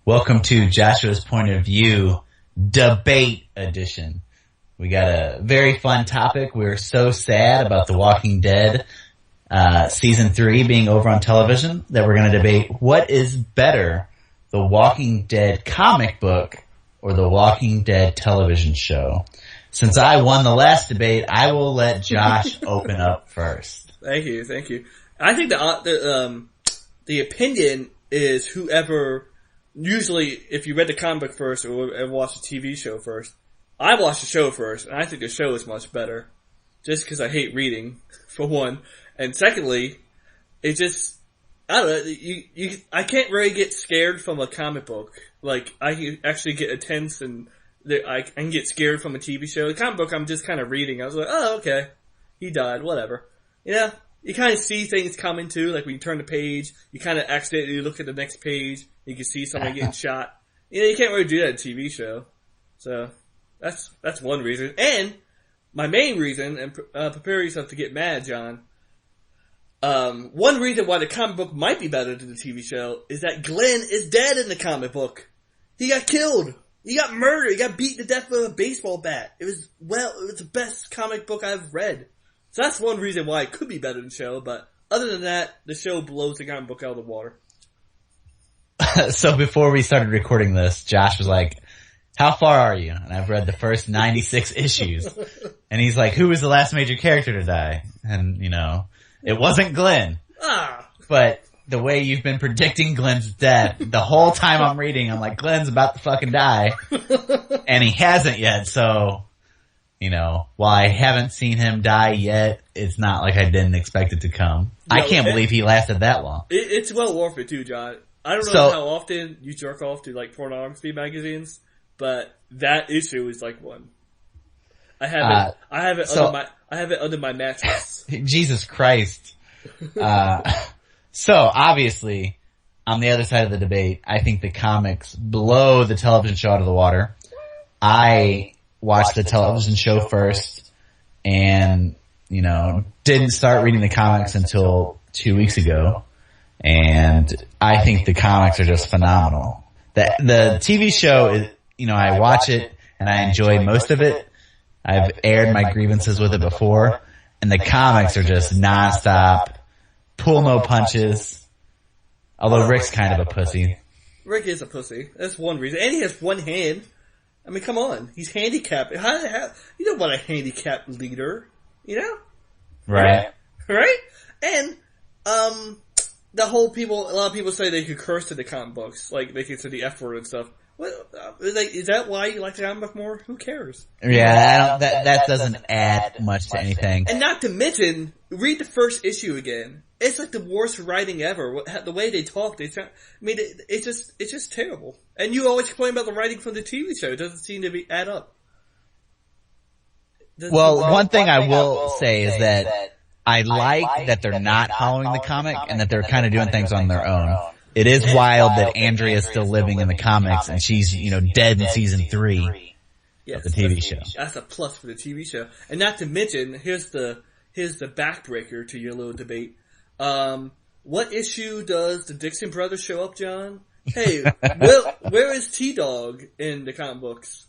Welcome to Joshua's Point of View Debate Edition. We got a very fun topic. We're so sad about The Walking Dead Season 3 being over on television that we're going to debate what is better, The Walking Dead comic book or The Walking Dead television show. Since I won the last debate, I will let Josh open up first. Thank you. I think the opinion is whoever. Usually, if you read the comic book first or watched the TV show first, I watched the show first, and I think the show is much better. Just because I hate reading, for one. And secondly, it just, I don't know, I can't really get scared from a comic book. Like, I can actually get intense and I can get scared from a TV show. The comic book, I'm just kind of reading. I was like, oh, okay. He died, whatever. Yeah. You kind of see things coming too, like when you turn the page, you kind of accidentally look at the next page, you can see somebody getting shot. You can't really do that in a TV show. So, that's one reason. And, my main reason, and prepare yourself to get mad, John, one reason why the comic book might be better than the TV show is that Glenn is dead in the comic book. He got killed. He got murdered. He got beaten to death with a baseball bat. It was the best comic book I've read. So that's one reason why it could be better than the show, but other than that, the show blows the comic book out of the water. So before we started recording this, Josh was like, how far are you? And I've read the first 96 issues. And he's like, who was the last major character to die? And, it wasn't Glenn. But the way you've been predicting Glenn's death, the whole time I'm reading, I'm like, Glenn's about to fucking die. And he hasn't yet, so... while I haven't seen him die yet, it's not like I didn't expect it to come. I can't believe he lasted that long. It's well worth it too, John. I don't know how often you jerk off to like pornography magazines, but that issue is like one. I have it under my mattress. Jesus Christ. So obviously, on the other side of the debate, I think the comics blow the television show out of the water. I watched the television show first and, didn't start reading the comics until 2 weeks ago. And I think the comics are just phenomenal. The TV show is, I watch it and I enjoy most of it. I've aired my grievances with it before. And the comics are just nonstop, pull no punches. Although Rick's kind of a pussy. Rick is a pussy. That's one reason. And he has one hand. I mean, come on. He's handicapped. You don't want a handicapped leader, Right. Right? And, a lot of people say they could curse in the comic books. Like, they could say the F word and stuff. Is that why you like the comic book more? Who cares? Yeah, that doesn't add much to anything. And not to mention, read the first issue again. It's like the worst writing ever. The way they talk, it's just terrible. And you always complain about the writing from the TV show. It doesn't seem to add up. Well, one thing I will say is that I like that they're not following the comic and that they're kind of doing things on their own. It is wild that Andrea's still living in the comics and she's, dead in season 3 of the TV show. That's a plus for the TV show. And not to mention, here's the backbreaker to your little debate. What issue does the Dixon brothers show up, John? Hey, where is T-Dog in the comic books?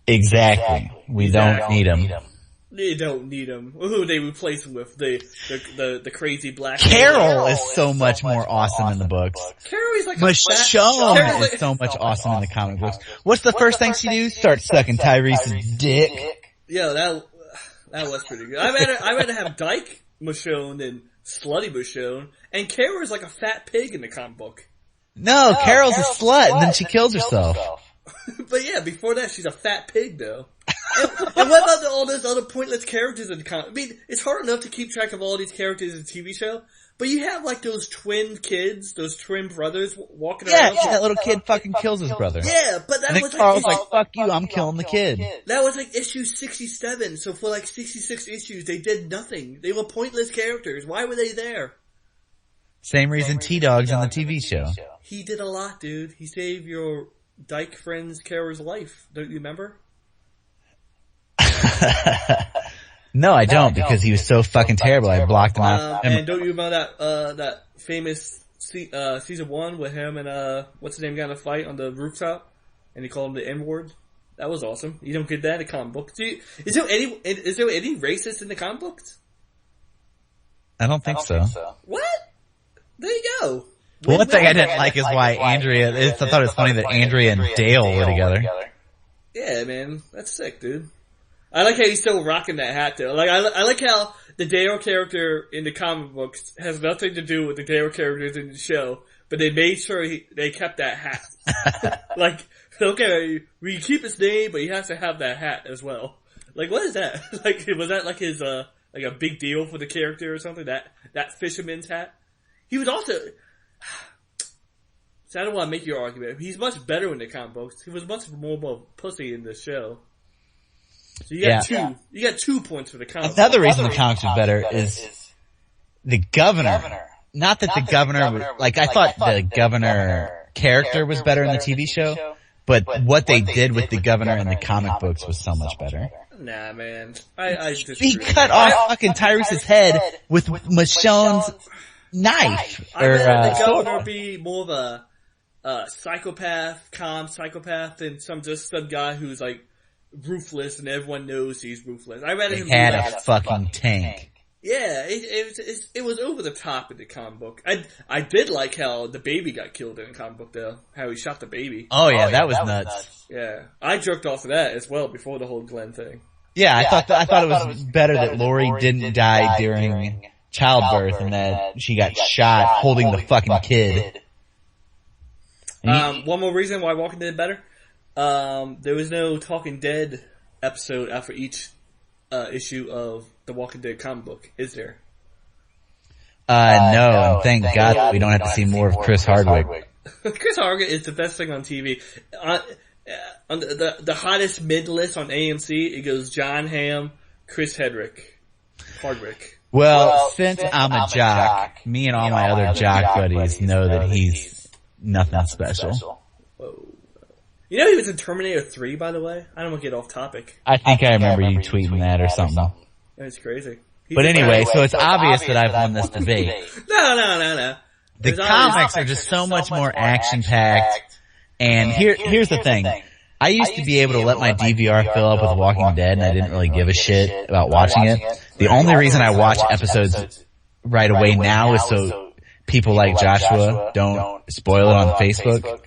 Exactly. We don't need him. They don't need him. Who they replace him with? The crazy black. Carol is so much more awesome in the books. Carol's like Michonne is so much awesome in the comic books. What's the first thing she do? Start sucking Tyrese's dick. Yeah, that was pretty good. I'd rather have Dyke Michonne than Slutty Michonne. And Carol is like a fat pig in the comic book. No, Carol's a slut, and then she kills herself. But yeah, before that, she's a fat pig, though. And what about all those other pointless characters in the comic? I mean, it's hard enough to keep track of all these characters in the TV show, but you have like those twin kids, those twin brothers walking around. Yeah, that little kid fucking kills his brother. Yeah, but that was Carl's like, fuck you, I'm killing the kid. That was like issue 67, so for like 66 issues, they did nothing. They were pointless characters. Why were they there? Same reason T-Dog's on the TV show. He did a lot, dude. He saved your Dyke friend's Kara's life. Don't you remember? No, I don't, because he was so fucking terrible. I blocked him out. And don't you remember that famous season 1 with him and what's his name got in a fight on the rooftop, and he called him the N-word. That was awesome. You don't get that in the comic book. Is there any racist in the comic books? I don't think so. What? There you go. Well, one thing I didn't like is why Andrea. I thought it was funny that Andrea and Dale were together. Yeah, man, that's sick, dude. I like how he's still rocking that hat, though. Like, I like how the Dale character in the comic books has nothing to do with the Dale characters in the show, but they made sure they kept that hat. Like, okay, we keep his name, but he has to have that hat as well. Like, what is that? Like, was that like his like a big deal for the character or something? That fisherman's hat. He was also. So I don't want to make your argument. He's much better in the comic books. He was much more of a pussy in the show. So you got 2 points for the comic. Another reason the comics are better is the governor. Not that the governor, like I thought the governor character was better in the TV show, but what they did with the governor in the comic books was so much better. Nah, man. I just he cut off fucking Tyrese's head with Michonne's knife. I'd rather the governor be more of a psychopath, calm psychopath, than some guy who's like ruthless and everyone knows he's ruthless. I rather him had a fucking tank. Yeah, it was over the top in the comic book. I did like how the baby got killed in the comic book though. How he shot the baby. Oh yeah, that was nuts. Yeah, I jerked off to that as well before the whole Glenn thing. Yeah, I thought it was better that Lori didn't die during childbirth and that she got shot holding the fucking kid. One more reason why Walking Dead better. There was no Talking Dead episode after each issue of the Walking Dead comic book, is there? No, and thank God we don't have to see more of Chris Hardwick. Chris Hardwick is the best thing on TV. On the hottest mid list on AMC, it goes John Hamm, Chris Hardwick. Well, since I'm a jock, me and all my other jock buddies know that he's nothing special. Whoa. You know he was in Terminator 3, by the way? I don't want to get off topic. I think I remember you tweeting that or something. It's crazy. But anyway, so it's obvious that I've won this debate. No. The comics are just so much more action-packed. And here's the thing. I used to be able to let my DVR fill up with Walking Dead, and I didn't really give a shit about watching it. The only reason I watch episodes right away now is so people like Joshua don't spoil it on Facebook.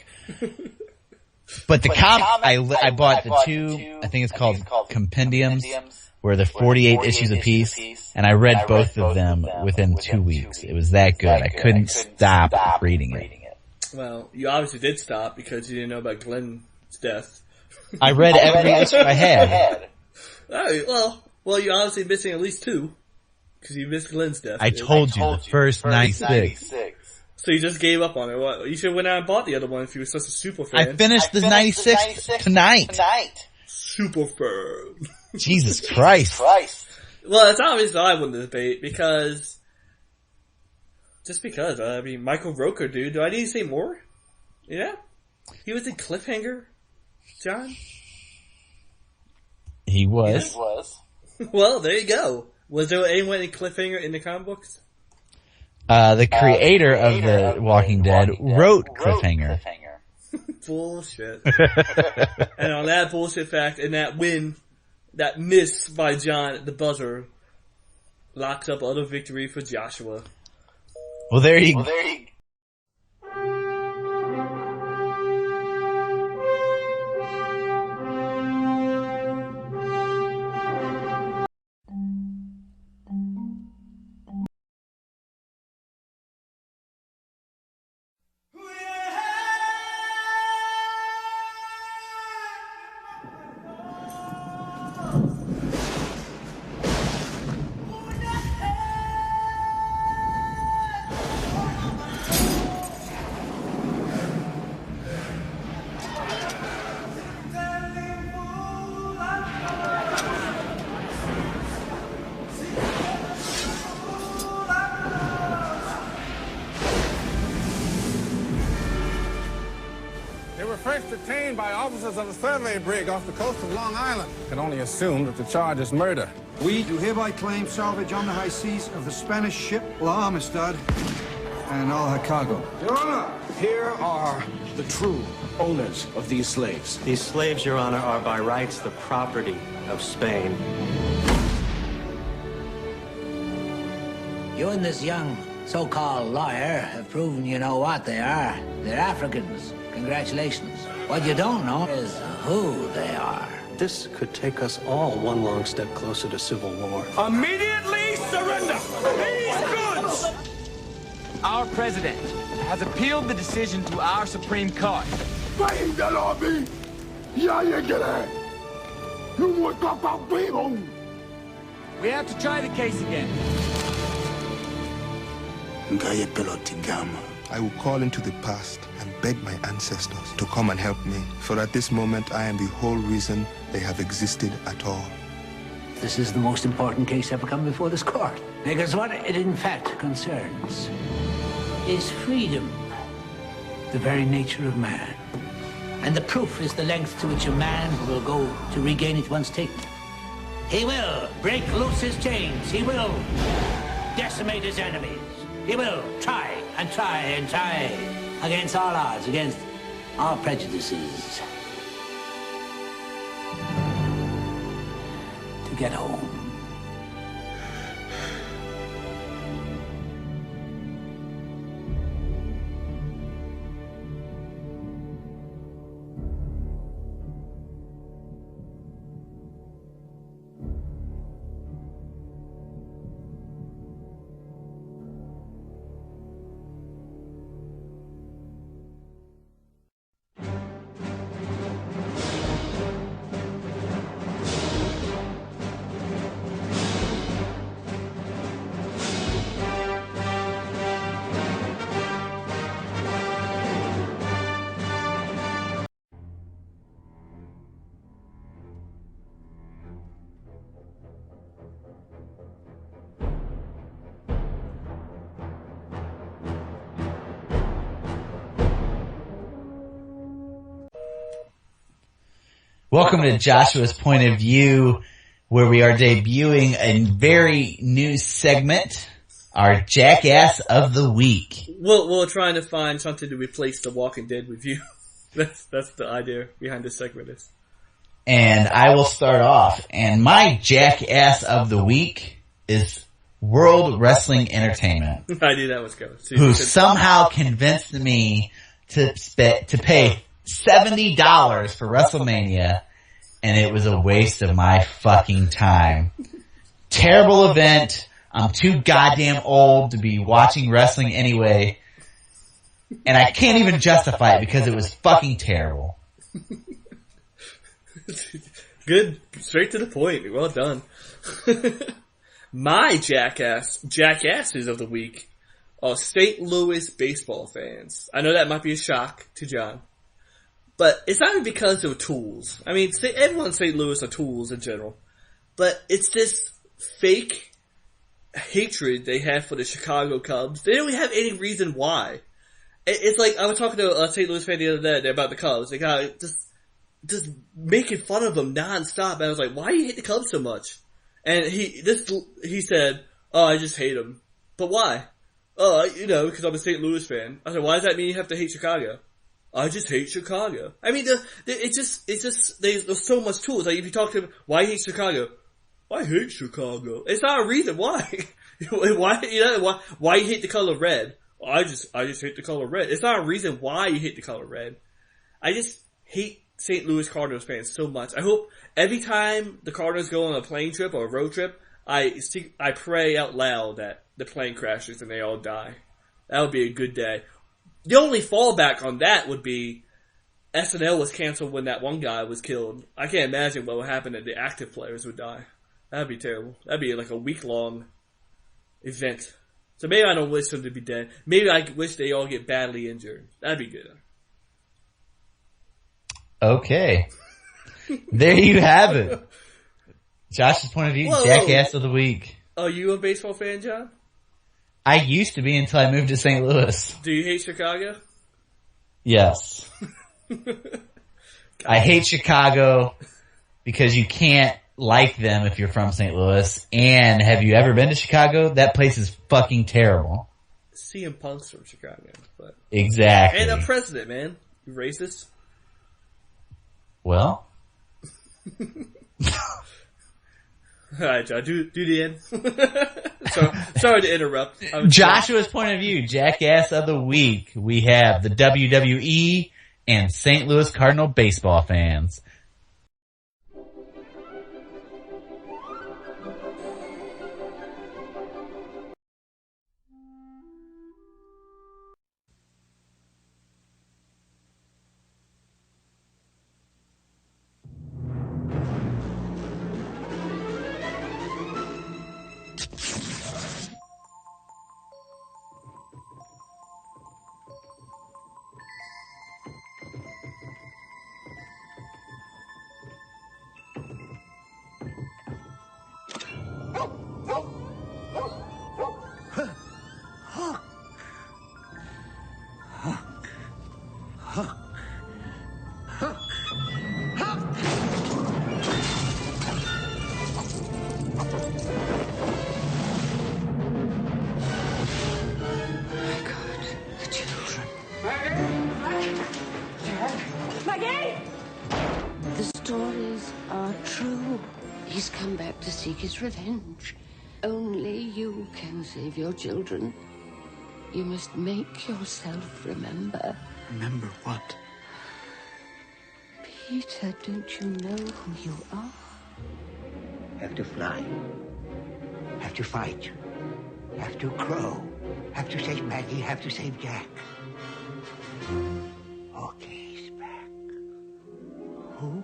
But the I bought the two, I think it's called compendiums, where they're 48 issues apiece, and I read both of them within 2 weeks. It was that good. I couldn't stop reading it. Well, you obviously did stop because you didn't know about Glenn's death. I read every issue I had. Alright, well, you're obviously missing at least 2. Because you missed Glenn's death. I told you, the first 96. So you just gave up on it. Well, you should have went out and bought the other one if you were such a super fan. I finished the 96 tonight. Super fan. Jesus Christ. Well, that's obvious that I won the debate because... Just because. I mean, Michael Rooker, dude. Do I need to say more? Yeah? He was in Cliffhanger, John? He was. Well, there you go. Was there anyone in Cliffhanger in the comic books? The creator of The Walking Dead wrote Cliffhanger. Bullshit. And on that bullshit fact, and that win, that miss by John at the buzzer, locks up other victory for Joshua. Well, there you go. First detained by officers of the survey brig off the coast of Long Island. Can only assume that the charge is murder. We do hereby claim salvage on the high seas of the Spanish ship La Amistad and all her cargo. Your Honor, here are the true owners of these slaves. These slaves, Your Honor, are by rights the property of Spain. You and this young so-called lawyer have proven you know what they are. They're Africans. Congratulations. What you don't know is who they are. This could take us all one long step closer to civil war. Immediately surrender these goods! Our president has appealed the decision to our Supreme Court. We have to try the case again. I will call into the past and beg my ancestors to come and help me, for at this moment I am the whole reason they have existed at all. This is the most important case ever come before this court. Because what it in fact concerns is freedom, the very nature of man. And the proof is the length to which a man will go to regain it once taken. He will break loose his chains. He will decimate his enemies. He will try and try and try against all odds, against all prejudices, to get home. Welcome to Joshua's Point of View, where we are debuting a very new segment, our Jackass of the Week. We're trying to find something to replace The Walking Dead review. That's the idea behind this segment is. And I will start off, and my Jackass of the Week is World Wrestling Entertainment. I knew that was coming. Who somehow convinced me to pay $70 for WrestleMania, and it was a waste of my fucking time. Terrible event. I'm too goddamn old to be watching wrestling anyway, and I can't even justify it because it was fucking terrible. Good. Straight to the point. Well done. My jackasses of the week are St. Louis baseball fans. I know that might be a shock to John. But it's not even because they're tools. I mean, everyone in St. Louis are tools in general. But it's this fake hatred they have for the Chicago Cubs. They don't have any reason why. It's like, I was talking to a St. Louis fan the other day about the Cubs. They got just making fun of them nonstop. And I was like, why do you hate the Cubs so much? And he said, oh, I just hate them. But why? Oh, because I'm a St. Louis fan. I said, why does that mean you have to hate Chicago? I just hate Chicago. I mean, there's so much tools. Like, if you talk to them, why you hate Chicago? I hate Chicago. It's not a reason why. Why you hate the color red? I just hate the color red. It's not a reason why you hate the color red. I just hate St. Louis Cardinals fans so much. I hope every time the Cardinals go on a plane trip or a road trip, I pray out loud that the plane crashes and they all die. That would be a good day. The only fallback on that would be SNL was canceled when that one guy was killed. I can't imagine what would happen if the active players would die. That'd be terrible. That'd be like a week-long event. So maybe I don't wish them to be dead. Maybe I wish they all get badly injured. That'd be good. Okay. There you have it. Josh's Point of View, Jackass of the Week. Are you a baseball fan, John? I used to be until I moved to St. Louis. Do you hate Chicago? Yes. I hate Chicago because you can't like them if you're from St. Louis. And have you ever been to Chicago? That place is fucking terrible. CM Punk's from Chicago, but Exactly. and a president, man. You racist. Well. Alright, John, do the end. So, sorry to interrupt. Joshua's point of view, Jackass of the Week. We have the WWE and St. Louis Cardinal baseball fans. The stories are true. He's come back to seek his revenge. Only you can save your children. You must make yourself remember. Remember what? Peter, don't you know who you are? Have to fly. Have to fight. Have to crow. Have to save Maggie. Have to save Jack. Okay, he's back. Who?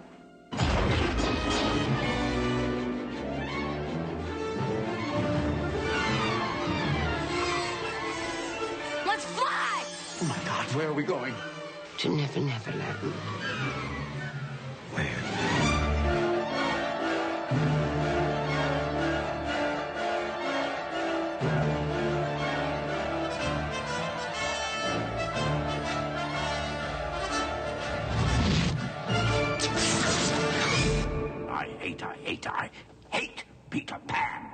Let's fly! Oh my God, where are we going? To Never Never Land. Where? I hate Peter Pan.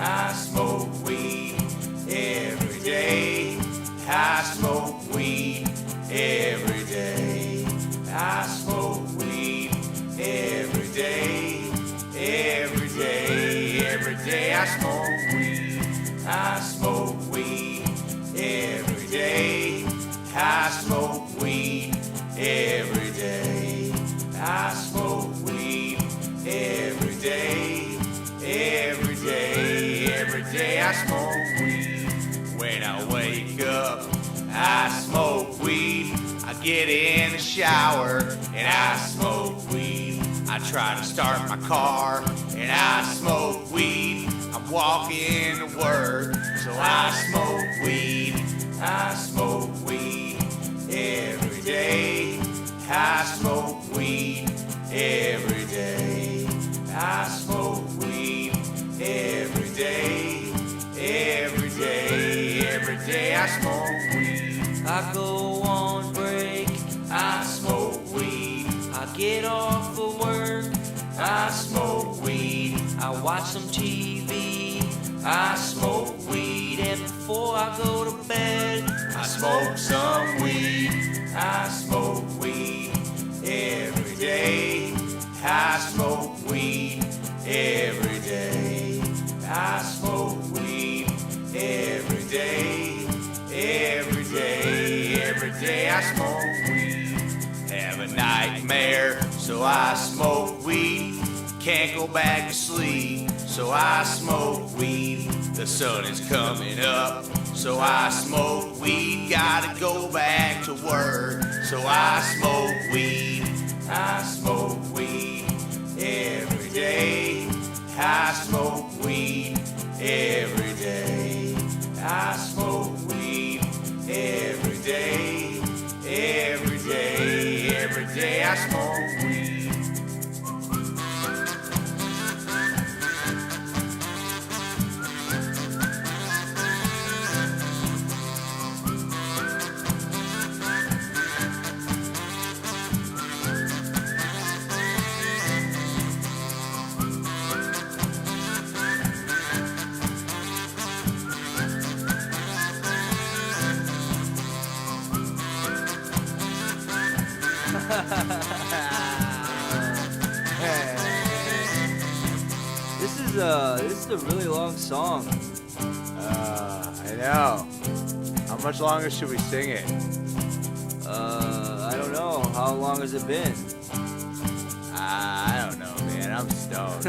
I smoke weed every day. I smoke weed every day. I smoke weed every day. Every day, every day I smoke weed. I smoke weed every day. I smoke weed every day. I smoke weed every day. Every day, every day I smoke weed. When I wake up, I smoke weed. I get in the shower and I smoke weed. I try to start my car, and I smoke weed. I'm walking to work, so I smoke weed. I smoke weed every day. I smoke weed every day. I smoke weed every day. Every day, every day I smoke weed. I go on break, I smoke weed. I get off of work, I smoke weed. I watch some TV, I smoke weed. And before I go to bed, I smoke some weed. I smoke weed every day. I smoke weed every day. I smoke weed every day. Every day, every day I smoke weed. Have a nightmare, so I smoke weed. Can't go back to sleep, so I smoke weed. The sun is coming up, so I smoke weed. Gotta go back to work, so I smoke weed. I smoke weed every day. I smoke weed every day. I smoke weed every day. Every day, every day I smoke weed. This is a really long song. I know. How much longer should we sing it? I don't know. How long has it been? I don't know, man. I'm stoned.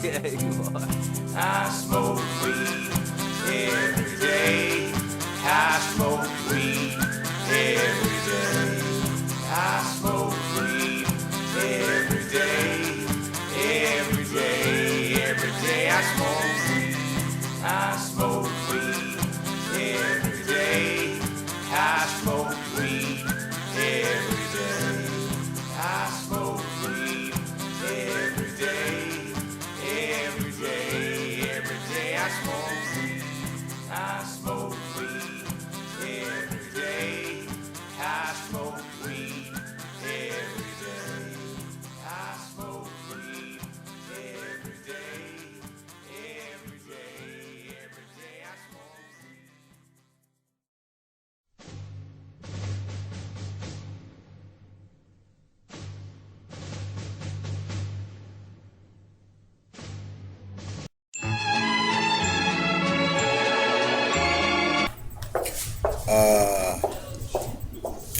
Yeah, you are. I smoke weed every day. I smoke weed every day. I smoke weed every day. Every day, every day I smoke weed. I smoke weed every day. I smoke weed every day. I smoke weed every day. Every day, every day I smoke weed. I smoke weed every day. I smoke weed every day. I smoke weed every day. Every day, every day I smoke weed.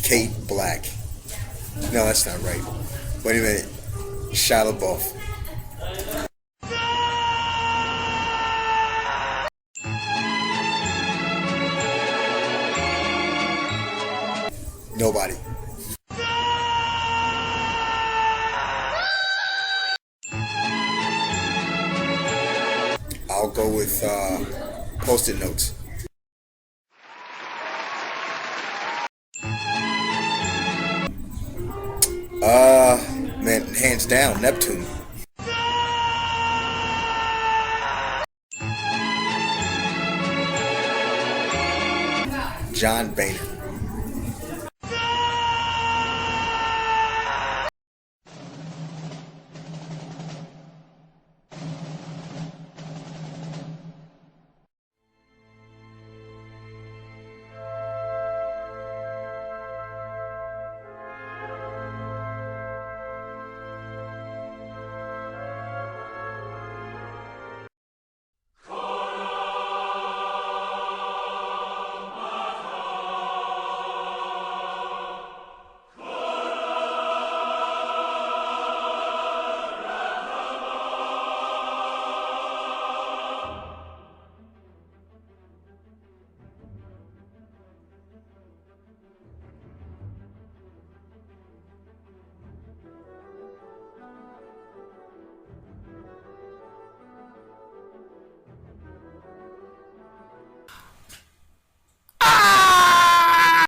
Kate Black. No, that's not right. Wait a minute. Shia LaBeouf. Nobody. I'll go with Post-it notes. Man, hands down, Neptune. John Boehner.